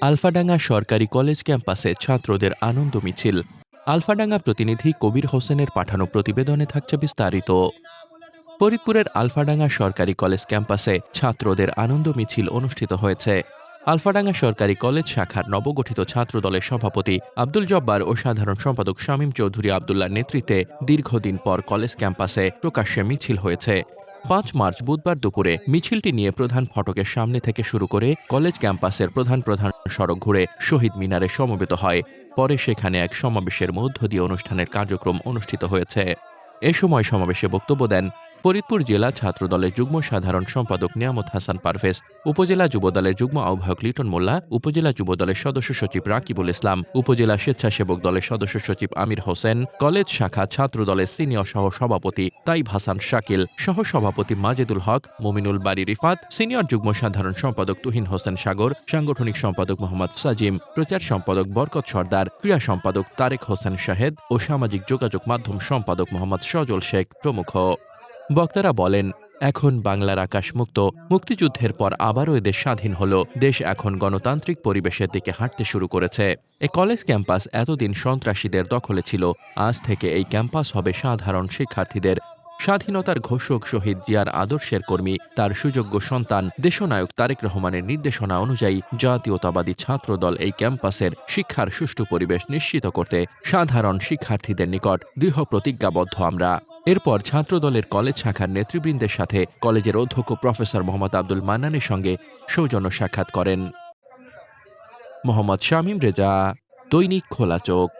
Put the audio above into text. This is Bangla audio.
আলফাডাঙ্গা সরকারি কলেজ ক্যাম্পাসে ছাত্রদের আনন্দ মিছিল। আলফাডাঙ্গা প্রতিনিধি কবির হোসেনের পাঠানো প্রতিবেদনে থাকছে বিস্তারিত। ফরিদপুরের আলফাডাঙ্গা সরকারি কলেজ ক্যাম্পাসে ছাত্রদের আনন্দ মিছিল অনুষ্ঠিত হয়েছে। আলফাডাঙ্গা সরকারি কলেজ শাখার নবগঠিত ছাত্রদলের সভাপতি আব্দুল জব্বার ও সাধারণ সম্পাদক শামীম চৌধুরী আবদুল্লার নেতৃত্বে দীর্ঘদিন পর কলেজ ক্যাম্পাসে প্রকাশ্যে মিছিল হয়েছে। ৫ মার্চ বুধবার দুপুরে মিছিলটি নিয়ে প্রধান ফটকের সামনে থেকে শুরু করে কলেজ ক্যাম্পাসের প্রধান সড়ক ঘুরে শহীদ মিনারে সমবেত হয়। পরে সেখানে এক সমাবেশের মধ্য দিয়ে অনুষ্ঠানের কার্যক্রম অনুষ্ঠিত হয়েছে। এ সময় সমাবেশে বক্তব্য দেন ফরিদপুর জেলা ছাত্রদলের যুগ্ম সাধারণ সম্পাদক নিয়ামত হাসান পারভেজ, উপজেলা যুবদলের যুগ্ম আহ্বায়ক লিটন মোল্লা, উপজেলা যুবদলের সদস্য সচিব রাকিবুল ইসলাম, উপজেলা স্বেচ্ছাসেবক দলের সদস্য সচিব আমির হোসেন, কলেজ শাখা ছাত্রদলের সিনিয়র সহ সভাপতি তাইব হাসান শাকিল, সহ সভাপতি মাজেদুল হক, মুমিনুল বারী রিফাত, সিনিয়র যুগ্ম সাধারণ সম্পাদক তুহিন হোসেন সাগর, সাংগঠনিক সম্পাদক মোহাম্মদ সাজিম, প্রচার সম্পাদক বরকত সর্দার, ক্রীড়া সম্পাদক তারেক হোসেন শাহেদ ও সামাজিক যোগাযোগ মাধ্যম সম্পাদক মোহাম্মদ সজল শেখ প্রমুখ। বক্তারা বলেন, এখন বাংলার আকাশ মুক্ত। মুক্তিযুদ্ধের পর আবারও এদেশ স্বাধীন হল। দেশ এখন গণতান্ত্রিক পরিবেশের দিকে হাঁটতে শুরু করেছে। এই কলেজ ক্যাম্পাস এতদিন সন্ত্রাসীদের দখলে ছিল। আজ থেকে এই ক্যাম্পাস হবে সাধারণ শিক্ষার্থীদের। স্বাধীনতার ঘোষক শহীদ জিয়ার আদর্শের কর্মী, তার সুযোগ্য সন্তান দেশনায়ক তারেক রহমানের নির্দেশনা অনুযায়ী জাতীয়তাবাদী ছাত্রদল এই ক্যাম্পাসের শিক্ষার সুষ্ঠু পরিবেশ নিশ্চিত করতে সাধারণ শিক্ষার্থীদের নিকট দৃঢ় প্রতিজ্ঞাবদ্ধ আমরা। এরপর ছাত্রদলের কলেজ শাখার নেতৃবৃন্দের সাথে কলেজের অধ্যক্ষ প্রফেসর মোহাম্মদ আব্দুল মান্নানের সঙ্গে সৌজন্য সাক্ষাৎ করেন। মোহাম্মদ শামীম রেজা, দৈনিক খোলা চোখ।